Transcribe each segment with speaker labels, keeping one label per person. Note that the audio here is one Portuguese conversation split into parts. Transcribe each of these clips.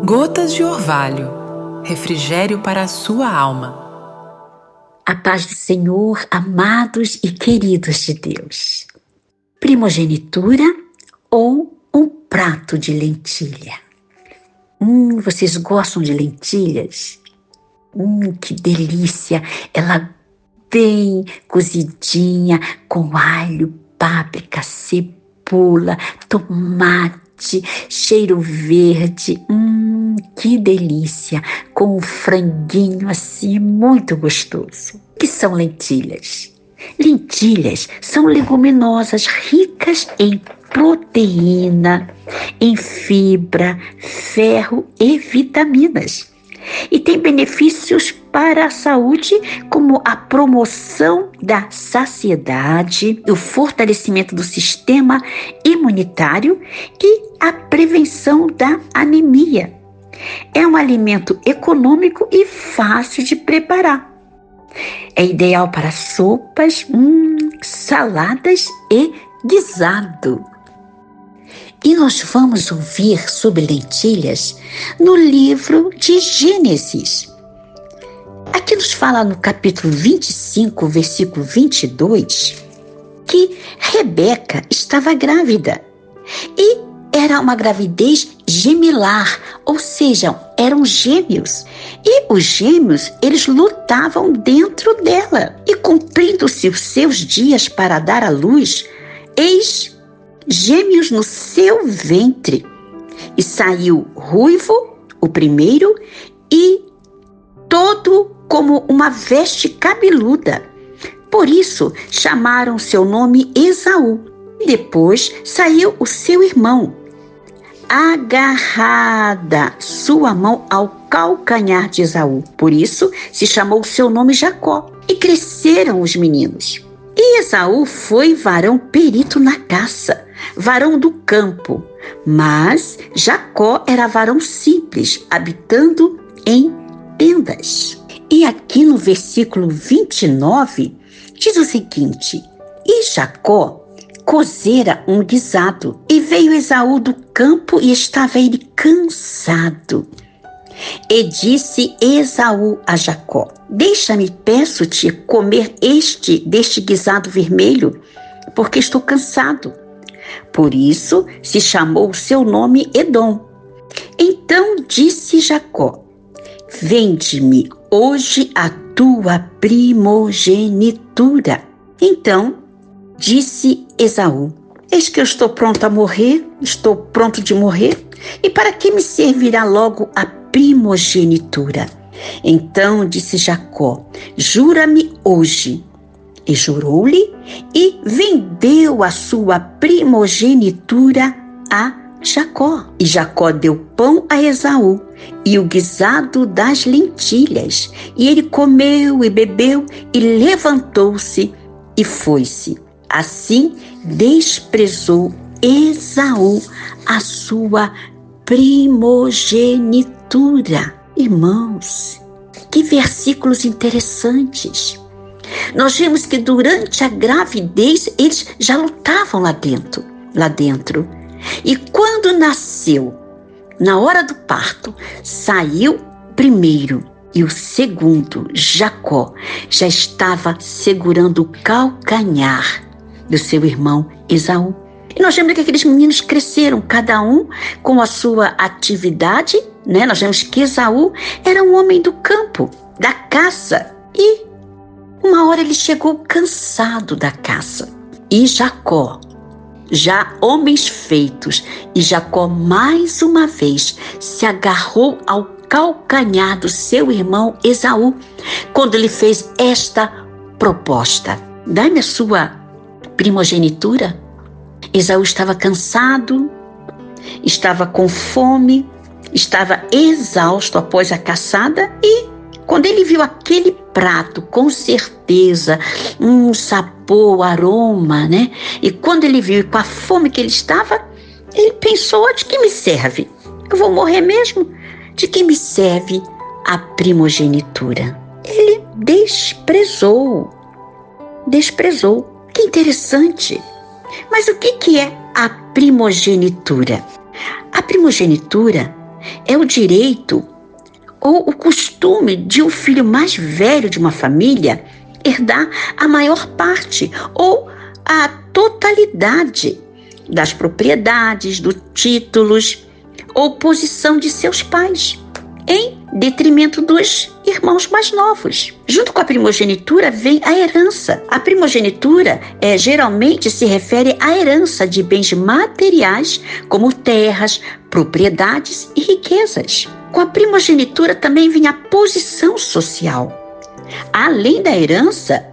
Speaker 1: Gotas de orvalho, refrigério para a sua alma.
Speaker 2: A paz do Senhor, amados e queridos de Deus. Primogenitura ou um prato de lentilha? Vocês gostam de lentilhas? Que delícia! Ela bem cozidinha, com alho, páprica, cebola, tomate, cheiro verde. Que delícia! Com um franguinho assim, muito gostoso. O que são lentilhas? Lentilhas são leguminosas ricas em proteína, em fibra, ferro e vitaminas. E tem benefícios para a saúde, como a promoção da saciedade, o fortalecimento do sistema imunitário e a prevenção da anemia. É um alimento econômico e fácil de preparar. É ideal para sopas, saladas e guisado. E nós vamos ouvir sobre lentilhas no livro de Gênesis. Aqui nos fala no capítulo 25, versículo 22, que Rebeca estava grávida. E era uma gravidez gemelar, ou seja, eram gêmeos. E os gêmeos, eles lutavam dentro dela. E cumprindo-se os seus dias para dar à luz, eis gêmeos no seu ventre. E saiu ruivo, o primeiro, e todo como uma veste cabeluda. Por isso chamaram seu nome Esaú. E depois saiu o seu irmão, agarrada sua mão ao calcanhar de Esaú. Por isso se chamou seu nome Jacó. E cresceram os meninos. E Esaú foi varão perito na caça, varão do campo. Mas Jacó era varão simples, habitando em tendas. E aqui no versículo 29, diz o seguinte: E Jacó cozera um guisado, e veio Esaú do campo, e estava ele cansado. E disse Esaú a Jacó: Deixa-me, peço-te, comer deste guisado vermelho, porque estou cansado. Por isso se chamou o seu nome Edom. Então disse Jacó: Vende-me hoje a tua primogenitura. Então disse Esaú: Eis que eu estou pronto a morrer, estou pronto de morrer, e para que me servirá logo a primogenitura? Então disse Jacó: Jura-me hoje. E jurou-lhe, e vendeu a sua primogenitura a Jacó. E Jacó deu pão a Esaú e o guisado das lentilhas. E ele comeu e bebeu e levantou-se e foi-se. Assim desprezou Esaú a sua primogenitura. Irmãos, que versículos interessantes. Nós vimos que durante a gravidez eles já lutavam lá dentro. E quando nasceu, na hora do parto, saiu primeiro e o segundo, Jacó, já estava segurando o calcanhar do seu irmão Esaú. E nós vemos que aqueles meninos cresceram, cada um com a sua atividade, né? Nós vemos que Esaú era um homem do campo, da caça, e uma hora ele chegou cansado da caça. E Jacó, já homens feitos, e Jacó mais uma vez se agarrou ao calcanhar do seu irmão Esaú, quando ele fez esta proposta: Dá-me a sua primogenitura. Esaú estava cansado, estava com fome, estava exausto após a caçada, e quando ele viu aquele prato, com certeza, um sabor, aroma, né? E quando ele viu com a fome que ele estava, ele pensou: de que me serve? Eu vou morrer mesmo? De que me serve a primogenitura? Ele desprezou. Que interessante. Mas o que é a primogenitura? primogenitura é o direito ou o costume de um filho mais velho de uma família herdar a maior parte ou a totalidade das propriedades, dos títulos ou posição de seus pais, em detrimento dos irmãos mais novos. Junto com a primogenitura vem a herança. A primogenitura geralmente se refere à herança de bens materiais, como terras, propriedades e riquezas. Com a primogenitura também vem a posição social. Além da herança,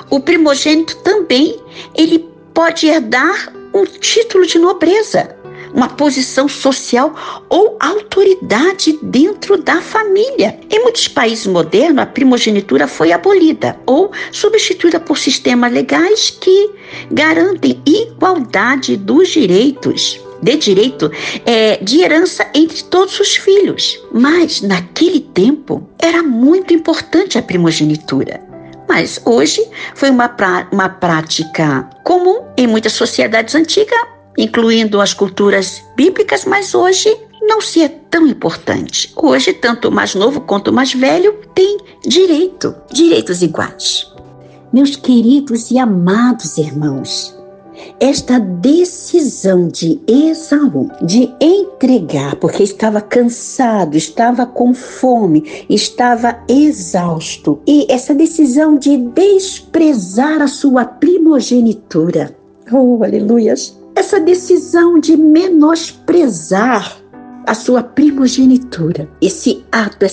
Speaker 2: o primogênito também ele pode herdar um título de nobreza, uma posição social ou autoridade dentro da família. Em muitos países modernos, a primogenitura foi abolida ou substituída por sistemas legais que garantem igualdade dos direitos, de herança entre todos os filhos. Mas, naquele tempo, era muito importante a primogenitura. Mas hoje foi uma prática comum em muitas sociedades antigas, incluindo as culturas bíblicas, mas hoje não se é tão importante. Hoje, tanto o mais novo quanto o mais velho tem direitos iguais. Meus queridos e amados irmãos, esta decisão de Esaú de entregar, porque estava cansado, estava com fome, estava exausto, e essa decisão de desprezar a sua primogenitura, aleluias, essa decisão de menosprezar a sua primogenitura, esse ato,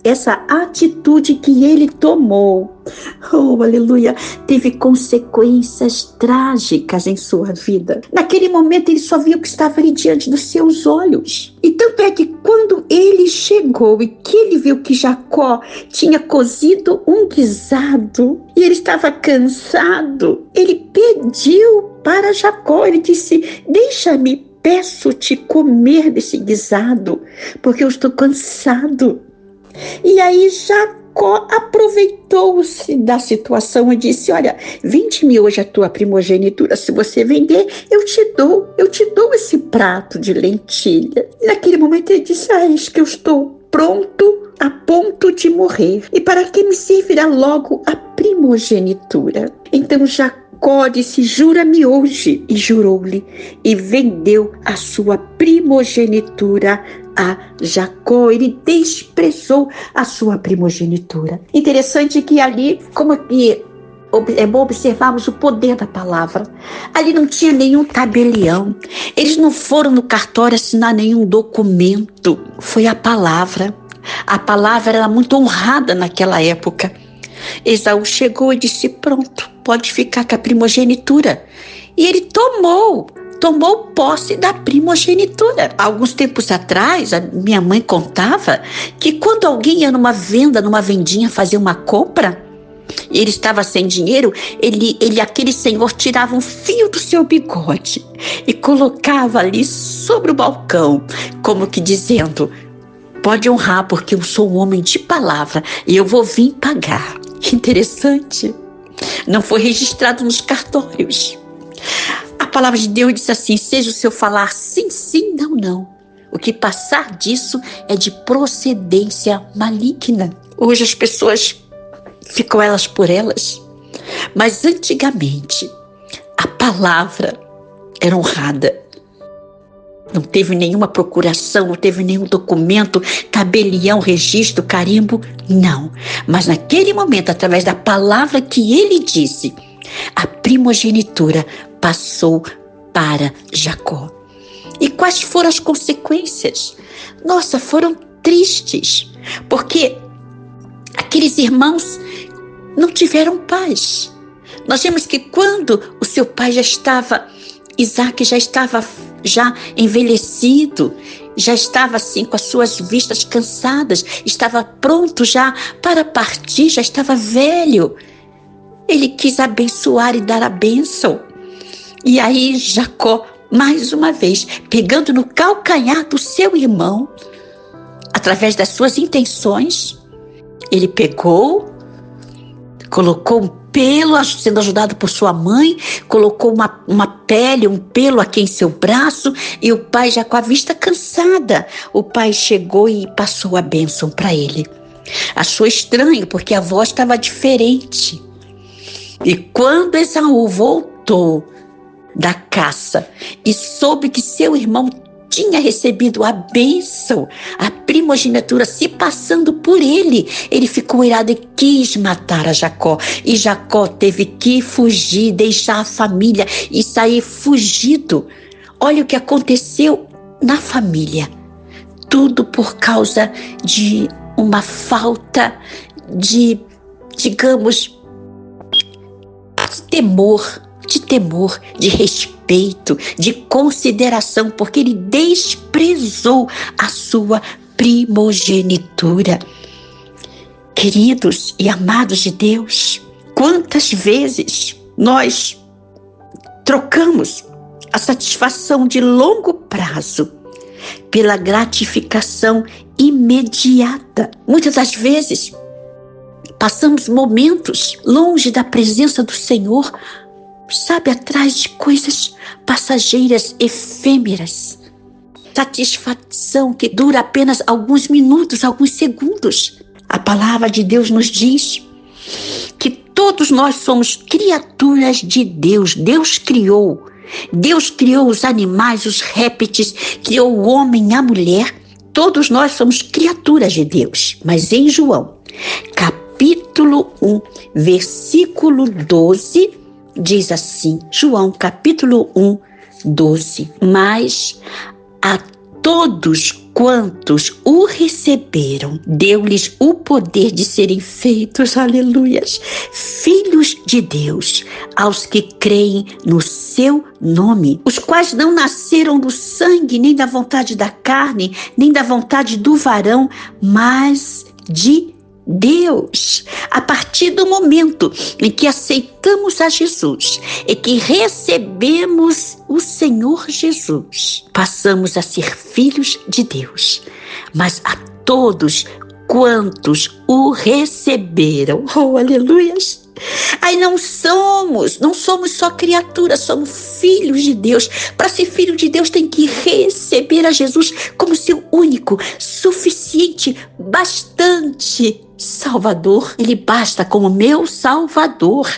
Speaker 2: essa atitude que ele tomou, aleluia, teve consequências trágicas em sua vida. Naquele momento ele só via o que estava ali diante dos seus olhos. E tanto é que quando ele chegou e que ele viu que Jacó tinha cozido um guisado e ele estava cansado, ele pediu para Jacó, ele disse: deixa-me, peço-te comer desse guisado, porque eu estou cansado. E aí Jacó aproveitou-se da situação e disse: olha, vende-me hoje a tua primogenitura, se você vender, eu te dou esse prato de lentilha. E naquele momento ele disse: eis que eu estou pronto, a ponto de morrer, e para que me servirá logo a primogenitura? Então Jacó disse: jura-me hoje. E jurou-lhe, e vendeu a sua primogenitura a Jacó. Ele desprezou a sua primogenitura. Interessante que ali, como que é bom observarmos o poder da palavra. Ali não tinha nenhum tabelião. Eles não foram no cartório assinar nenhum documento. Foi a palavra. A palavra era muito honrada naquela época. Esaú chegou e disse: pronto, pode ficar com a primogenitura. E ele tomou posse da primogenitura. Alguns tempos atrás, a minha mãe contava que quando alguém ia numa vendinha fazer uma compra, e ele estava sem dinheiro, aquele senhor tirava um fio do seu bigode e colocava ali sobre o balcão, como que dizendo: pode honrar, porque eu sou um homem de palavra e eu vou vir pagar. Interessante. Não foi registrado nos cartórios. A palavra de Deus diz assim: seja o seu falar sim, sim, não, não. O que passar disso é de procedência maligna. Hoje as pessoas ficam elas por elas. Mas antigamente a palavra era honrada. Não teve nenhuma procuração, não teve nenhum documento, tabelião, registro, carimbo, não. Mas naquele momento, através da palavra que ele disse, a primogenitura passou para Jacó. E quais foram as consequências? Nossa, foram tristes, porque aqueles irmãos não tiveram paz. Nós vemos que quando o seu pai Isaac já estava envelhecido, já estava assim com as suas vistas cansadas, estava pronto já para partir, já estava velho. Ele quis abençoar e dar a bênção. E aí Jacó, mais uma vez, pegando no calcanhar do seu irmão, através das suas intenções, ele pegou, colocou um pelo, sendo ajudado por sua mãe, colocou uma pele, um pelo aqui em seu braço, e o pai já com a vista cansada, o pai chegou e passou a bênção para ele. Achou estranho, porque a voz estava diferente. E quando Esaú voltou da caça e soube que seu irmão tinha recebido a bênção, a primogenitura se passando por ele, ele ficou irado e quis matar a Jacó. E Jacó teve que fugir, deixar a família e sair fugido. Olha o que aconteceu na família. Tudo por causa de uma falta de, digamos, de temor, de respeito, de consideração, porque ele desprezou a sua primogenitura. Queridos e amados de Deus, quantas vezes nós trocamos a satisfação de longo prazo pela gratificação imediata? Muitas das vezes passamos momentos longe da presença do Senhor, sabe, atrás de coisas passageiras, efêmeras. Satisfação que dura apenas alguns minutos, alguns segundos. A palavra de Deus nos diz que todos nós somos criaturas de Deus. Deus criou os animais, os répteis, criou o homem e a mulher. Todos nós somos criaturas de Deus. Mas em João, capítulo 1, versículo 12, diz assim, João capítulo 1, 12. Mas a todos quantos o receberam, deu-lhes o poder de serem feitos, aleluias, filhos de Deus, aos que creem no seu nome, os quais não nasceram do sangue, nem da vontade da carne, nem da vontade do varão, mas de Deus. A partir do momento em que aceitamos a Jesus e que recebemos o Senhor Jesus, passamos a ser filhos de Deus. Mas a todos quantos o receberam, oh aleluias, aí não somos só criaturas, somos filhos de Deus. Para ser filho de Deus tem que receber a Jesus como seu único, suficiente, bastante Salvador. Ele basta como meu Salvador.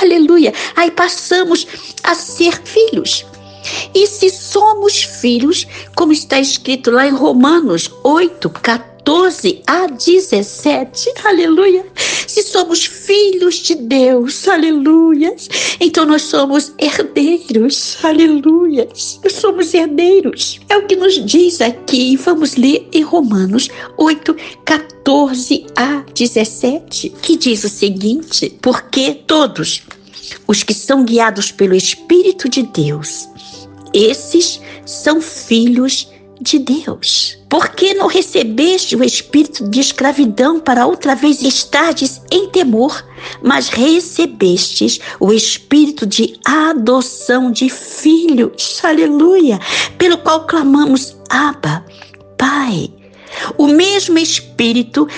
Speaker 2: Aleluia. Aí passamos a ser filhos. E se somos filhos, como está escrito lá em Romanos 8, 14 a 17, aleluia. Se somos filhos de Deus, aleluia, então nós somos herdeiros, aleluia. Nós somos herdeiros. É o que nos diz aqui. Vamos ler em Romanos 8, 14 a 17, que diz o seguinte: porque todos os que são guiados pelo Espírito de Deus, esses são filhos de Deus. Porque não recebeste o espírito de escravidão para outra vez estardes em temor, mas recebestes o espírito de adoção de filhos, aleluia, pelo qual clamamos, Abba, Pai. O mesmo Espírito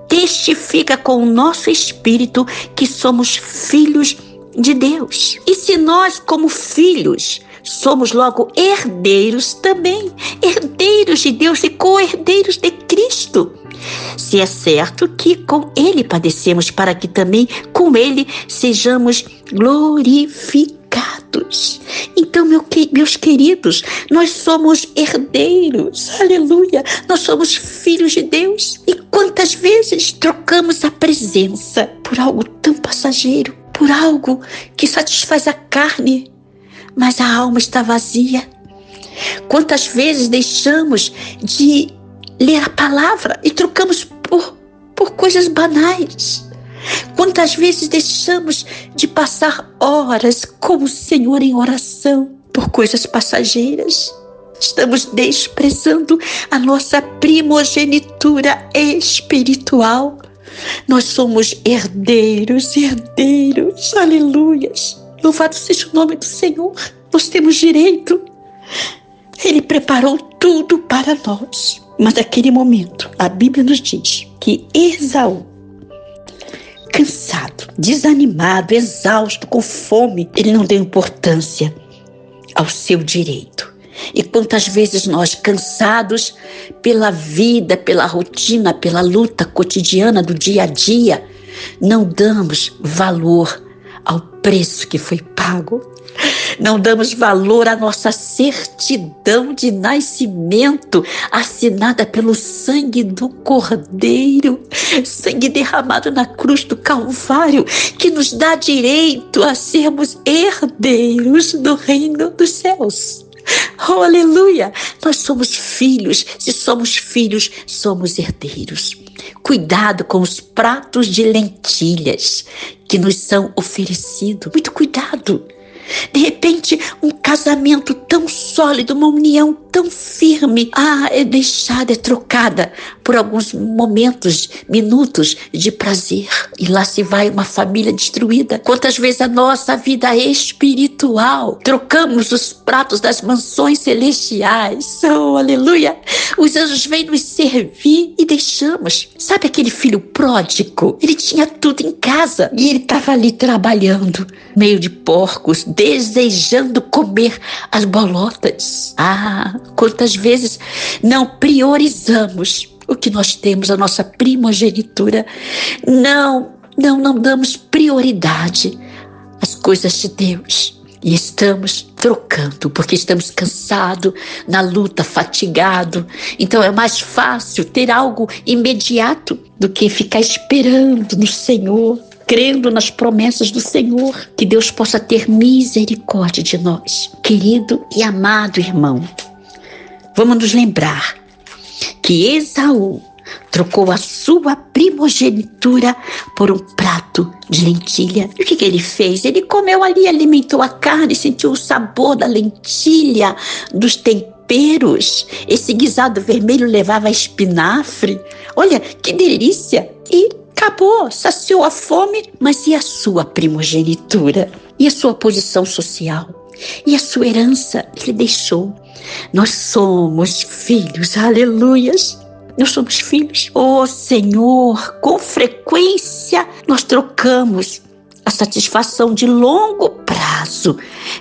Speaker 2: testifica com o nosso espírito que somos filhos de Deus. E se nós, como filhos, somos logo herdeiros também, herdeiros de Deus e co-herdeiros de Cristo. Se é certo que com Ele padecemos, para que também com Ele sejamos glorificados. Então, meus queridos, nós somos herdeiros, aleluia, nós somos filhos de Deus. E quantas vezes trocamos a presença por algo tão passageiro, por algo que satisfaz a carne, mas a alma está vazia. Quantas vezes deixamos de ler a palavra e trocamos por coisas banais? Quantas vezes deixamos de passar horas com o Senhor em oração por coisas passageiras? Estamos desprezando a nossa primogenitura espiritual. Nós somos herdeiros, aleluias. Louvado seja o nome do Senhor. Nós temos direito. Ele preparou tudo para nós. Mas naquele momento, a Bíblia nos diz que Esaú cansado, desanimado, exausto, com fome, ele não deu importância ao seu direito. E quantas vezes nós, cansados pela vida, pela rotina, pela luta cotidiana do dia a dia, não damos valor ao preço que foi pago. Não damos valor à nossa certidão de nascimento, assinada pelo sangue do Cordeiro, sangue derramado na cruz do Calvário, que nos dá direito a sermos herdeiros do reino dos céus. Oh, aleluia! Nós somos filhos. Se somos filhos, somos herdeiros. Cuidado com os pratos de lentilhas que nos são oferecidos. Muito cuidado. De repente, um casamento tão sólido, uma união tão firme, é deixada, é trocada por alguns momentos, minutos de prazer. E lá se vai uma família destruída. Quantas vezes a nossa vida espiritual, trocamos os pratos das mansões celestiais. Oh, aleluia! Os anjos vêm nos servir e deixamos. Sabe aquele filho pródigo? Ele tinha tudo em casa e ele estava ali trabalhando, meio de porcos, desejando comer as bolotas. Quantas vezes não priorizamos o que nós temos, a nossa primogenitura. Não damos prioridade às coisas de Deus. E estamos trocando, porque estamos cansados, na luta, fatigados. Então é mais fácil ter algo imediato do que ficar esperando no Senhor, crendo nas promessas do Senhor. Que Deus possa ter misericórdia de nós. Querido e amado irmão, vamos nos lembrar que Esaú trocou a sua primogenitura por um prato de lentilha. E o que ele fez? Ele comeu ali, alimentou a carne, sentiu o sabor da lentilha, dos temperos. Esse guisado vermelho levava espinafre. Olha, que delícia! E acabou, saciou a fome. Mas e a sua primogenitura? E a sua posição social? E a sua herança? Ele deixou. Nós somos filhos, aleluias. Nós somos filhos. Oh, Senhor, com frequência nós trocamos a satisfação de longo prazo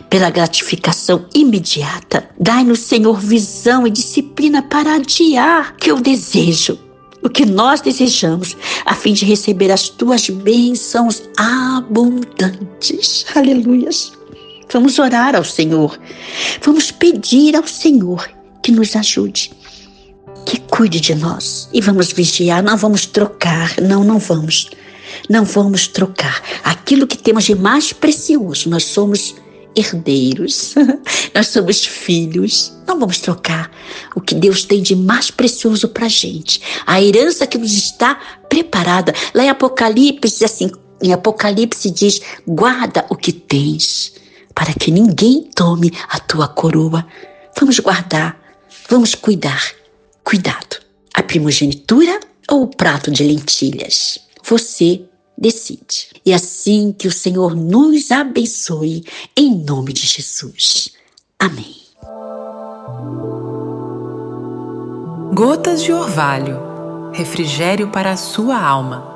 Speaker 2: pela gratificação imediata. Dai-nos, Senhor, visão e disciplina para adiar que eu desejo, o que nós desejamos, a fim de receber as tuas bênçãos abundantes. Aleluias. Vamos orar ao Senhor. Vamos pedir ao Senhor que nos ajude, que cuide de nós. E vamos vigiar, não vamos trocar. Não vamos. Não vamos trocar. Aquilo que temos de mais precioso, nós somos herdeiros. Nós somos filhos. Não vamos trocar o que Deus tem de mais precioso para a gente. A herança que nos está preparada. Lá em Apocalipse, diz: guarda o que tens, para que ninguém tome a tua coroa. Vamos guardar, vamos cuidar. Cuidado, a primogenitura ou o prato de lentilhas? Você decide. E assim que o Senhor nos abençoe, em nome de Jesus. Amém.
Speaker 1: Gotas de orvalho, refrigério para a sua alma.